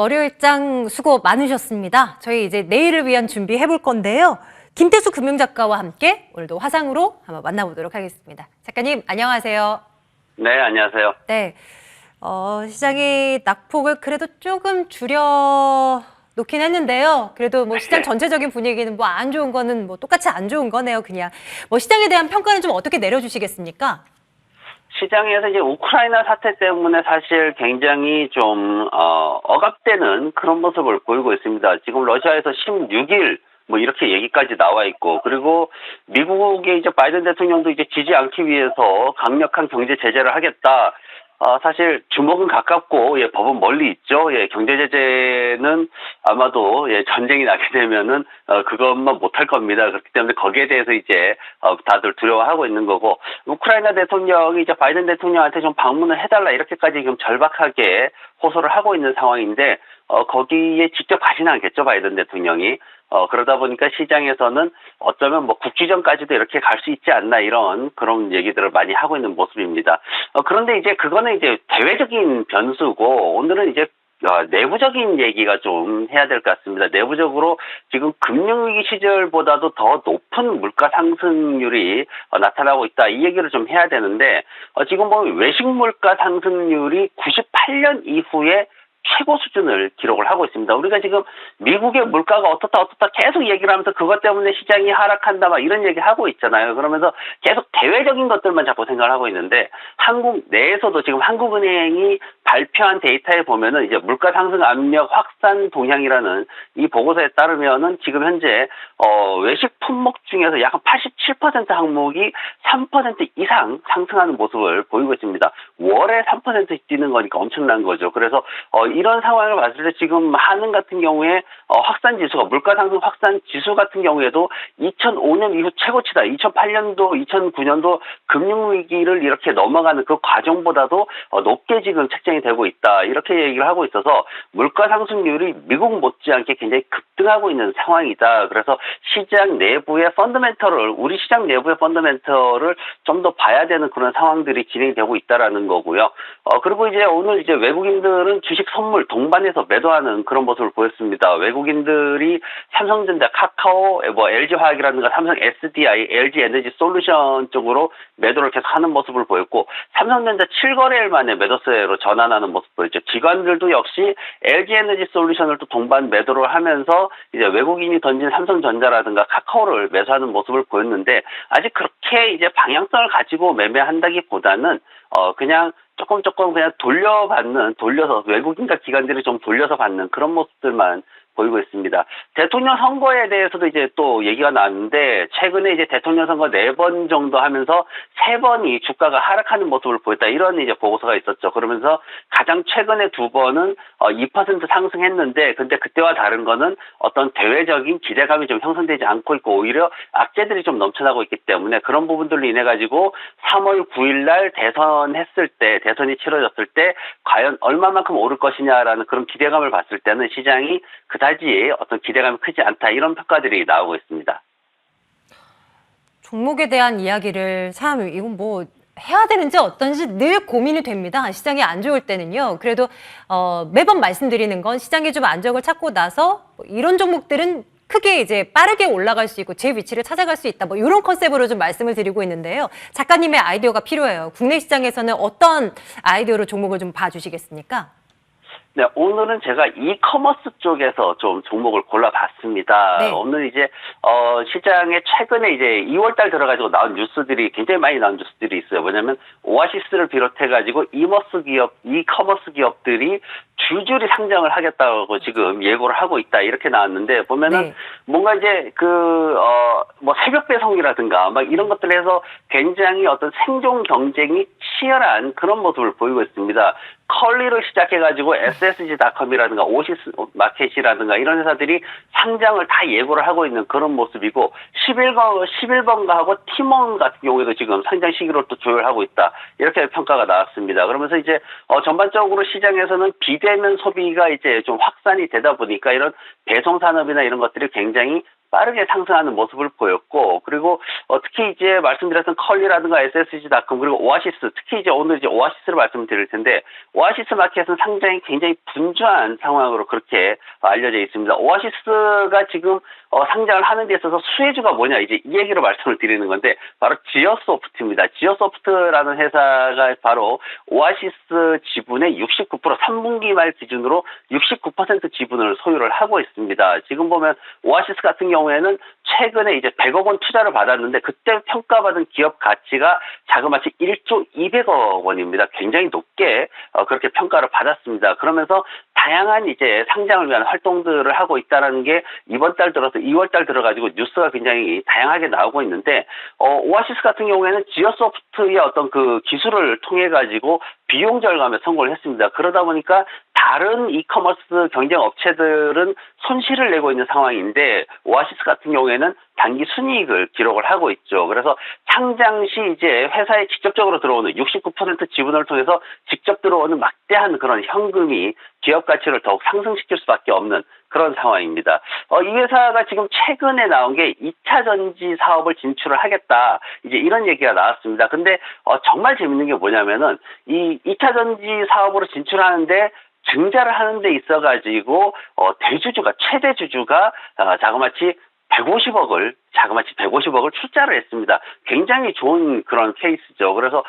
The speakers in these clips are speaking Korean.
월요일장 수고 많으셨습니다. 저희 이제 내일을 위한 준비해 볼 건데요. 김태수 금융작가와 함께 오늘도 화상으로 한번 만나보도록 하겠습니다. 작가님, 안녕하세요. 네, 안녕하세요. 네, 시장이 낙폭을 그래도 조금 줄여 놓긴 했는데요. 그래도 뭐 시장 전체적인 분위기는 뭐 안 좋은 거는 뭐 똑같이 안 좋은 거네요, 그냥. 뭐 시장에 대한 평가는 좀 어떻게 내려주시겠습니까? 시장에서 이제 우크라이나 사태 때문에 사실 굉장히 좀, 억압되는 그런 모습을 보이고 있습니다. 지금 러시아에서 16일 뭐 이렇게 얘기까지 나와 있고, 그리고 미국의 이제 바이든 대통령도 이제 지지 않기 위해서 강력한 경제 제재를 하겠다. 사실 주먹은 가깝고, 예, 법은 멀리 있죠. 예, 경제 제재는 아마도, 예, 전쟁이 나게 되면은, 그것만 못할 겁니다. 그렇기 때문에 거기에 대해서 이제, 다들 두려워하고 있는 거고, 우크라이나 대통령이 이제 바이든 대통령한테 좀 방문을 해달라, 이렇게까지 지금 절박하게 호소를 하고 있는 상황인데, 거기에 직접 가지는 않겠죠, 바이든 대통령이. 그러다 보니까 시장에서는 어쩌면 뭐 국지전까지도 이렇게 갈 수 있지 않나 이런 그런 얘기들을 많이 하고 있는 모습입니다. 그런데 이제 그거는 이제 대외적인 변수고 오늘은 이제 내부적인 얘기가 좀 해야 될 것 같습니다. 내부적으로 지금 금융위기 시절보다도 더 높은 물가 상승률이 나타나고 있다. 이 얘기를 좀 해야 되는데 지금 보면 외식 물가 상승률이 98년 이후에 최고 수준을 기록을 하고 있습니다. 우리가 지금 미국의 물가가 어떻다 계속 얘기를 하면서 그것 때문에 시장이 하락한다 막 이런 얘기 하고 있잖아요. 그러면서 계속 대외적인 것들만 자꾸 생각을 하고 있는데 한국 내에서도 지금 한국은행이 발표한 데이터에 보면은 이제 물가 상승 압력 확산 동향이라는 이 보고서에 따르면은 지금 현재 외식 품목 중에서 약 87% 항목이 3% 이상 상승하는 모습을 보이고 있습니다. 월에 3% 뛰는 거니까 엄청난 거죠. 그래서 이런 상황을 봤을 때 지금 한은 같은 경우에 확산 지수가 물가 상승 확산 지수 같은 경우에도 2005년 이후 최고치다. 2008년도, 2009년도 금융 위기를 이렇게 넘어가는 그 과정보다도 높게 지금 책정이 되고 있다. 이렇게 얘기를 하고 있어서 물가 상승률이 미국 못지않게 굉장히 급등하고 있는 상황이다. 그래서 시장 내부의 펀더멘털을 우리 시장 내부의 펀더멘털을 좀 더 봐야 되는 그런 상황들이 진행이 되고 있다라는 거고요. 그리고 이제 오늘 이제 외국인들은 주식 선물 동반해서 매도하는 그런 모습을 보였습니다. 외국인들이 삼성전자, 카카오, 뭐 LG화학이라든가 삼성 SDI, LG 에너지 솔루션 쪽으로 매도를 계속 하는 모습을 보였고 삼성전자 7거래일 만에 매도세로 전환하는 모습 보였죠. 기관들도 역시 LG 에너지 솔루션을 또 동반 매도를 하면서 이제 외국인이 던진 삼성전자라든가 카카오를 매수하는 모습을 보였는데 아직 그렇게 이제 방향성을 가지고 매매한다기보다는 그냥 조금 그냥 돌려서 외국인과 기관들이 좀 돌려서 받는 그런 모습들만 보이고 있습니다. 대통령 선거에 대해서도 이제 또 얘기가 나왔는데 최근에 이제 대통령 선거 4번 정도 하면서 3번이 주가가 하락하는 모습을 보였다. 이런 이제 보고서가 있었죠. 그러면서 가장 최근에 2번은 2% 상승했는데 근데 그때와 다른 거는 어떤 대외적인 기대감이 좀 형성되지 않고 있고 오히려 악재들이 좀 넘쳐나고 있기 때문에 그런 부분들로 인해 가지고 3월 9일 날 대선이 치러졌을 때 과연 얼마만큼 오를 것이냐라는 그런 기대감을 봤을 때는 시장이 그다지 어떤 기대감이 크지 않다 이런 평가들이 나오고 있습니다. 종목에 대한 이야기를 참 이건 뭐 해야 되는지 어떤지 늘 고민이 됩니다. 시장이 안 좋을 때는요. 그래도 매번 말씀드리는 건 시장이 좀 안정을 찾고 나서 뭐 이런 종목들은 크게 이제 빠르게 올라갈 수 있고 제 위치를 찾아갈 수 있다. 뭐 이런 컨셉으로 좀 말씀을 드리고 있는데요. 작가님의 아이디어가 필요해요. 국내 시장에서는 어떤 아이디어로 종목을 좀 봐주시겠습니까? 네, 오늘은 제가 이커머스 쪽에서 좀 종목을 골라봤습니다. 네. 오늘 이제, 시장에 최근에 이제 2월달 들어가지고 나온 뉴스들이 굉장히 많이 나온 뉴스들이 있어요. 뭐냐면, 오아시스를 비롯해가지고 이커머스 기업들이 줄줄이 상장을 하겠다고 지금 예고를 하고 있다. 이렇게 나왔는데, 보면은 네. 뭔가 이제 뭐 새벽 배송이라든가 막 이런 것들 해서 굉장히 어떤 생존 경쟁이 치열한 그런 모습을 보이고 있습니다. 컬리를 시작해가지고 SSG닷컴이라든가 오시스 마켓이라든가 이런 회사들이 상장을 다 예고를 하고 있는 그런 모습이고 11번가하고 팀원 같은 경우에도 지금 상장 시기를 또 조율하고 있다. 이렇게 평가가 나왔습니다. 그러면서 이제 전반적으로 시장에서는 비대면 소비가 이제 좀 확산이 되다 보니까 이런 배송 산업이나 이런 것들이 굉장히 빠르게 상승하는 모습을 보였고, 그리고 특히 이제 말씀드렸던 컬리라든가 SSG닷컴 그리고 오아시스, 특히 이제 오늘 이제 오아시스를 말씀드릴 텐데, 오아시스 마켓은 상장이 굉장히 분주한 상황으로 그렇게 알려져 있습니다. 오아시스가 지금 상장을 하는 데 있어서 수혜주가 뭐냐, 이제 이 얘기로 말씀을 드리는 건데, 바로 지어소프트입니다. 지어소프트라는 회사가 바로 오아시스 지분의 69%, 3분기 말 기준으로 69% 지분을 소유를 하고 있습니다. 지금 보면 오아시스 같은 경우에는 최근에 이제 100억 원 투자를 받았는데, 그때 평가받은 기업 가치가 자그마치 1조 200억 원입니다. 굉장히 높게 그렇게 평가를 받았습니다. 그러면서 다양한 이제 상장을 위한 활동들을 하고 있다는 게 이번 달 들어서 2월 달 들어가지고 뉴스가 굉장히 다양하게 나오고 있는데, 오아시스 같은 경우에는 지어소프트의 어떤 그 기술을 통해 가지고 비용 절감에 성공을 했습니다. 그러다 보니까 다른 이커머스 경쟁 업체들은 손실을 내고 있는 상황인데, 오아시스 같은 경우에는 단기 순이익을 기록을 하고 있죠. 그래서 상장 시 이제 회사에 직접적으로 들어오는 69% 지분을 통해서 직접 들어오는 막대한 그런 현금이 기업 가치를 더욱 상승시킬 수밖에 없는 그런 상황입니다. 이 회사가 지금 최근에 나온 게 2차 전지 사업을 진출을 하겠다, 이제 이런 얘기가 나왔습니다. 근데 정말 재밌는 게 뭐냐면은 이 2차 전지 사업으로 진출하는데 증자를 하는 데 있어가지고 대주주가, 최대 주주가 자그마치 150억을 출자를 했습니다. 굉장히 좋은 그런 케이스죠. 그래서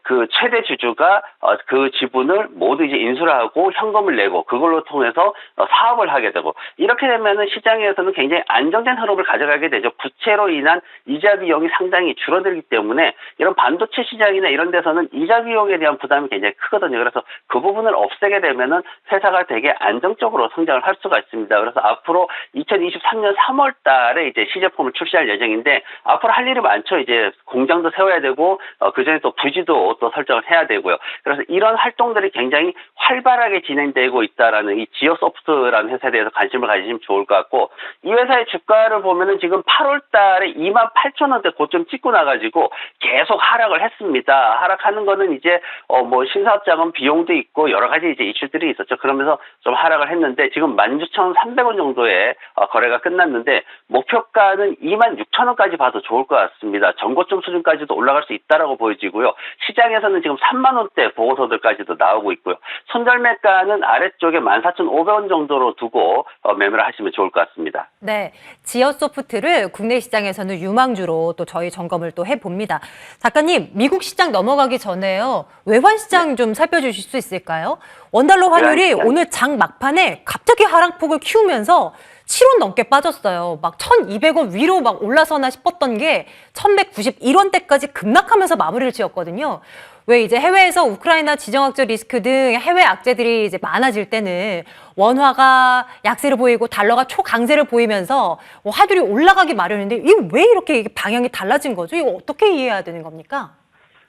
그 최대 주주가 그 지분을 모두 이제 인수를 하고 현금을 내고 그걸로 통해서 사업을 하게 되고, 이렇게 되면은 시장에서는 굉장히 안정된 흐름을 가져가게 되죠. 부채로 인한 이자 비용이 상당히 줄어들기 때문에 이런 반도체 시장이나 이런 데서는 이자 비용에 대한 부담이 굉장히 크거든요. 그래서 그 부분을 없애게 되면은 회사가 되게 안정적으로 성장을 할 수가 있습니다. 그래서 앞으로 2023년 3월 달에 이제 시제품을 출시할 예정인데, 앞으로 할 일이 많죠. 이제 공장도 세워야 되고 그전에 또 부지도 또 설정을 해야 되고요. 그래서 이런 활동들이 굉장히 활발하게 진행되고 있다라는 이 지어소프트라는 회사에 대해서 관심을 가지시면 좋을 것 같고, 이 회사의 주가를 보면은 지금 8월 달에 28,000원대 고점 찍고 나가지고 계속 하락을 했습니다. 하락하는 거는 이제 뭐 신사업 자금 비용도 있고 여러 가지 이제 이슈들이 있었죠. 그러면서 좀 하락을 했는데, 지금 16,300원 정도의 거래가 끝났는데, 목표가는 26,000원까지 봐도 좋을 것 같습니다. 전고점 수준까지도 올라갈 수 있다라고 보여지고요. 시장에서는 지금 3만 원대 보고서들까지도 나오고 있고요. 손절매가는 아래쪽에 14,500원 정도로 두고 매매를 하시면 좋을 것 같습니다. 네, 지어소프트를 국내 시장에서는 유망주로 또 저희 점검을 또 해봅니다. 작가님, 미국 시장 넘어가기 전에요, 외환 시장 좀 살펴주실 수 있을까요? 원달러 환율이 오늘 장 막판에 갑자기 하락폭을 키우면서 7원 넘게 빠졌어요. 막 1,200원 위로 막 올라서나 싶었던 게 1,191원대까지 급락하면서 마무리를 지었거든요. 왜 이제 해외에서 우크라이나 지정학적 리스크 등 해외 악재들이 이제 많아질 때는 원화가 약세를 보이고 달러가 초강세를 보이면서 화율이 올라가기 마련인데, 이거 왜 이렇게 방향이 달라진 거죠? 이거 어떻게 이해해야 되는 겁니까?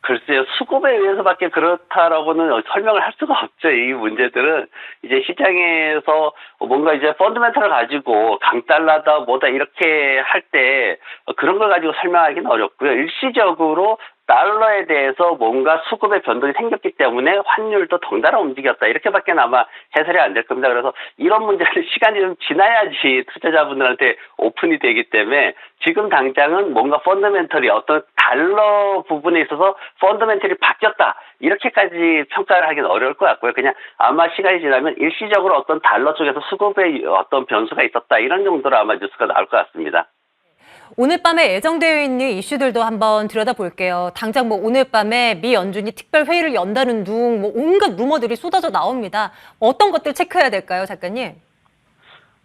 글쎄요, 수급에 의해서밖에 그렇다라고는 설명을 할 수가 없죠. 이 문제들은 이제 시장에서 뭔가 이제 펀드멘탈을 가지고 강달러다 뭐다 이렇게 할 때 그런 걸 가지고 설명하기는 어렵고요. 일시적으로 달러에 대해서 뭔가 수급의 변동이 생겼기 때문에 환율도 덩달아 움직였다, 이렇게밖에 아마 해설이 안 될 겁니다. 그래서 이런 문제는 시간이 좀 지나야지 투자자분들한테 오픈이 되기 때문에, 지금 당장은 뭔가 펀더멘털이 어떤 달러 부분에 있어서 펀더멘털이 바뀌었다, 이렇게까지 평가를 하기는 어려울 것 같고요. 그냥 아마 시간이 지나면 일시적으로 어떤 달러 쪽에서 수급에 어떤 변수가 있었다, 이런 정도로 아마 뉴스가 나올 것 같습니다. 오늘 밤에 예정되어 있는 이슈들도 한번 들여다볼게요. 당장 뭐 오늘 밤에 미 연준이 특별 회의를 연다는 둥, 뭐 온갖 루머들이 쏟아져 나옵니다. 어떤 것들 체크해야 될까요, 작가님?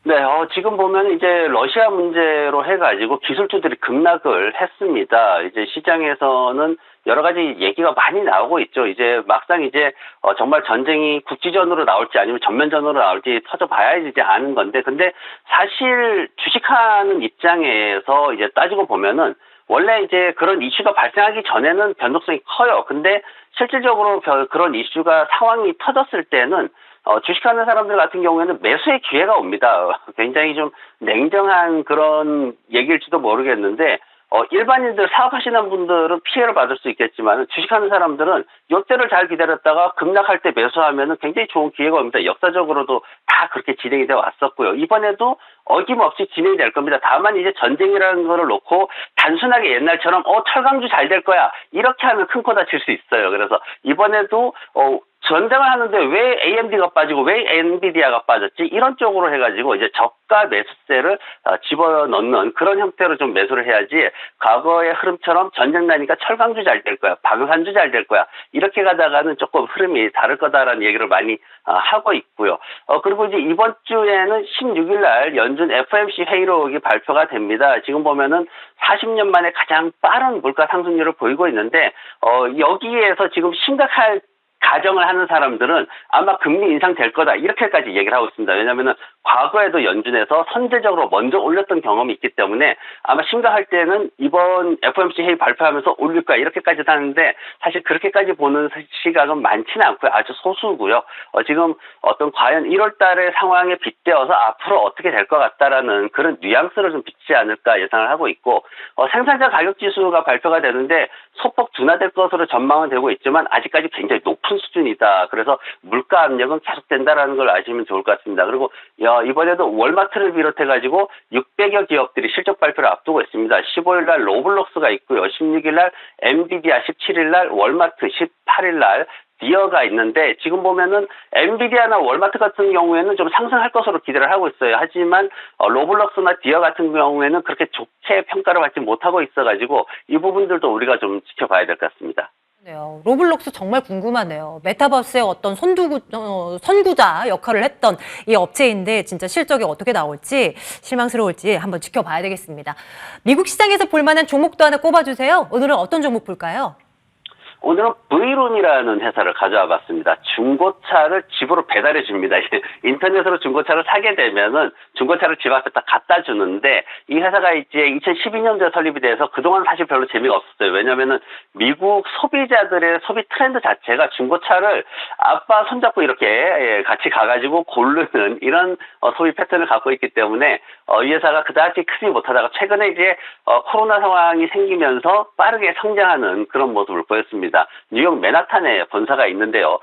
네, 지금 보면 이제 러시아 문제로 해가지고 기술주들이 급락을 했습니다. 이제 시장에서는 여러 가지 얘기가 많이 나오고 있죠. 이제 막상 이제 정말 전쟁이 국지전으로 나올지 아니면 전면전으로 나올지 터져봐야지 이제 아는 건데, 근데 사실 주식하는 입장에서 이제 따지고 보면은 원래 이제 그런 이슈가 발생하기 전에는 변동성이 커요. 근데 실질적으로 그런 이슈가 상황이 터졌을 때는 주식하는 사람들 같은 경우에는 매수의 기회가 옵니다. 굉장히 좀 냉정한 그런 얘기일지도 모르겠는데, 일반인들 사업하시는 분들은 피해를 받을 수 있겠지만 주식하는 사람들은 이때를 잘 기다렸다가 급락할 때 매수하면은 굉장히 좋은 기회가 옵니다. 역사적으로도 다 그렇게 진행이 되어 왔었고요. 이번에도 어김없이 진행이 될 겁니다. 다만 이제 전쟁이라는 거를 놓고 단순하게 옛날처럼 철강주 잘 될 거야 이렇게 하면 큰 코 다칠 수 있어요. 그래서 이번에도 전쟁을 하는데 왜 AMD가 빠지고 왜 엔비디아가 빠졌지? 이런 쪽으로 해가지고 이제 저가 매수세를 집어넣는 그런 형태로 좀 매수를 해야지 과거의 흐름처럼 전쟁 나니까 철강주 잘 될 거야, 방산주 잘 될 거야 이렇게 가다가는 조금 흐름이 다를 거다라는 얘기를 많이 하고 있고요. 그리고 이제 이번 주에는 16일 날 연준 FOMC 회의록이 발표가 됩니다. 지금 보면은 40년 만에 가장 빠른 물가 상승률을 보이고 있는데 여기에서 지금 심각할 가정을 하는 사람들은 아마 금리 인상될 거다 이렇게까지 얘기를 하고 있습니다. 왜냐하면 과거에도 연준에서 선제적으로 먼저 올렸던 경험이 있기 때문에 아마 심각할 때는 이번 FOMC 회의 발표하면서 올릴 거야 이렇게까지 하는데 사실 그렇게까지 보는 시각은 많지는 않고요. 아주 소수고요. 지금 어떤 과연 1월 달의 상황에 빗대어서 앞으로 어떻게 될 것 같다라는 그런 뉘앙스를 좀 비치지 않을까 예상을 하고 있고 생산자 가격 지수가 발표가 되는데 소폭 둔화될 것으로 전망은 되고 있지만 아직까지 굉장히 높은 수준이다. 그래서 물가 압력은 계속된다라는 걸 아시면 좋을 것 같습니다. 그리고 이번에도 월마트를 비롯해가지고 600여 기업들이 실적 발표를 앞두고 있습니다. 15일 날 로블록스가 있고요. 16일 날 엔비디아, 17일 날 월마트, 18일 날 디어가 있는데 지금 보면은 엔비디아나 월마트 같은 경우에는 좀 상승할 것으로 기대를 하고 있어요. 하지만 로블록스나 디어 같은 경우에는 그렇게 좋게 평가를 받지 못하고 있어가지고 이 부분들도 우리가 좀 지켜봐야 될 것 같습니다. 로블록스 정말 궁금하네요. 메타버스의 어떤 선구자 역할을 했던 이 업체인데 진짜 실적이 어떻게 나올지 실망스러울지 한번 지켜봐야 되겠습니다. 미국 시장에서 볼만한 종목도 하나 꼽아주세요. 오늘은 어떤 종목 볼까요? 오늘은 브이룸이라는 회사를 가져와 봤습니다. 중고차를 집으로 배달해 줍니다. 인터넷으로 중고차를 사게 되면은 중고차를 집 앞에 딱 갖다 주는데 이 회사가 이제 2012년도에 설립이 돼서 그동안 사실 별로 재미가 없었어요. 왜냐면은 미국 소비자들의 소비 트렌드 자체가 중고차를 아빠 손잡고 이렇게 같이 가가지고 고르는 이런 소비 패턴을 갖고 있기 때문에 이 회사가 그다지 크지 못하다가 최근에 이제 코로나 상황이 생기면서 빠르게 성장하는 그런 모습을 보였습니다. 뉴욕 맨하탄에 본사가 있는데요.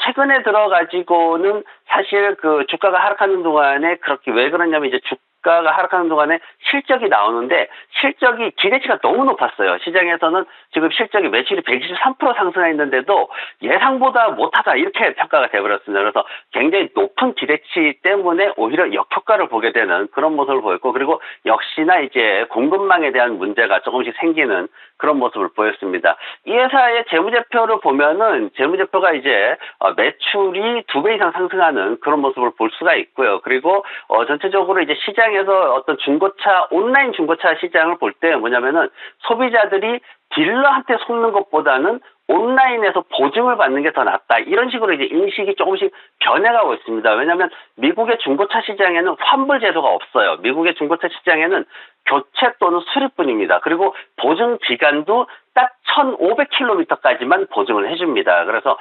최근에 들어가지고는 사실 그 주가가 하락하는 동안에 그렇게 왜 그러냐면 이제 주가가 하락하는 동안에 실적이 나오는데 실적이 기대치가 너무 높았어요. 시장에서는 지금 실적이 매출이 123% 상승했는데도 예상보다 못하다 이렇게 평가가 돼버렸습니다. 그래서 굉장히 높은 기대치 때문에 오히려 역효과를 보게 되는 그런 모습을 보였고 그리고 역시나 이제 공급망에 대한 문제가 조금씩 생기는 그런 모습을 보였습니다. 이 회사의 재무제표를 보면은 재무제표가 이제 매출이 2배 이상 상승하는 그런 모습을 볼 수가 있고요. 그리고 전체적으로 이제 시장에서 어떤 중고차 온라인 중고차 시장을 볼 때 뭐냐면은 소비자들이 딜러한테 속는 것보다는 온라인에서 보증을 받는 게 더 낫다. 이런 식으로 이제 인식이 조금씩 변해가고 있습니다. 왜냐하면 미국의 중고차 시장에는 환불 제도가 없어요. 미국의 중고차 시장에는 교체 또는 수리뿐입니다. 그리고 보증 기간도 딱 1,500km까지만 보증을 해줍니다. 그래서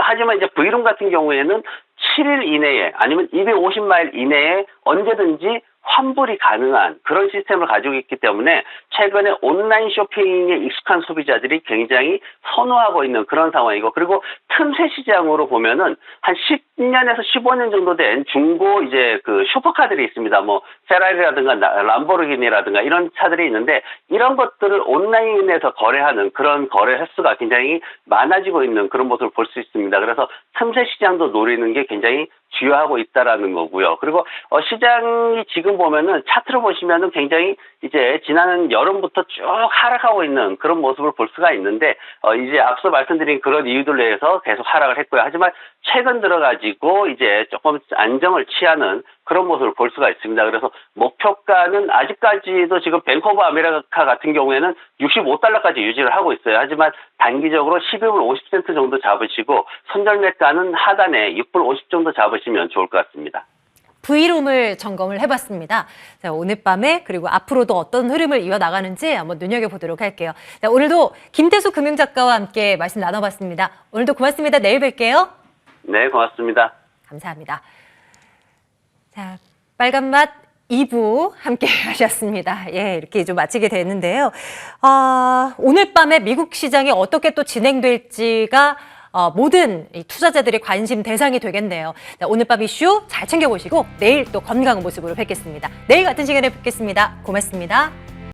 하지만 이제 브이룸 같은 경우에는 7일 이내에 아니면 250마일 이내에 언제든지 환불이 가능한 그런 시스템을 가지고 있기 때문에 최근에 온라인 쇼핑에 익숙한 소비자들이 굉장히 선호하고 있는 그런 상황이고 그리고 틈새 시장으로 보면은 한 10년에서 15년 정도 된 중고 이제 그 슈퍼카들이 있습니다. 뭐 페라리라든가 람보르기니라든가 이런 차들이 있는데 이런 것들을 온라인에서 거래하는 그런 거래 횟수가 굉장히 많아지고 있는 그런 모습을 볼 수 있습니다. 그래서 틈새 시장도 노리는 게 굉장히 주요하고 있다라는 거고요. 그리고 시장이 지금 보면은 차트를 보시면은 굉장히 이제 지난 여름부터 쭉 하락하고 있는 그런 모습을 볼 수가 있는데 이제 앞서 말씀드린 그런 이유들로 해서 계속 하락을 했고요. 하지만 최근 들어가지고 이제 조금 안정을 취하는 그런 모습을 볼 수가 있습니다. 그래서 목표가는 아직까지도 지금 뱅크 오브 아메리카 같은 경우에는 65달러까지 유지를 하고 있어요. 하지만 단기적으로 12불 50센트 정도 잡으시고 손절매가는 하단에 6불 50 정도 잡으시면 좋을 것 같습니다. 브이룸을 점검을 해봤습니다. 자, 오늘 밤에 그리고 앞으로도 어떤 흐름을 이어나가는지 한번 눈여겨보도록 할게요. 자, 오늘도 김태수 금융작가와 함께 말씀 나눠봤습니다. 오늘도 고맙습니다. 내일 뵐게요. 네, 고맙습니다. 감사합니다. 자, 빨간맛 2부 함께 하셨습니다. 예, 이렇게 좀 마치게 되는데요. 오늘 밤에 미국 시장이 어떻게 또 진행될지가 모든 이 투자자들의 관심 대상이 되겠네요. 자, 오늘 밤 이슈 잘 챙겨보시고 내일 또 건강한 모습으로 뵙겠습니다. 내일 같은 시간에 뵙겠습니다. 고맙습니다.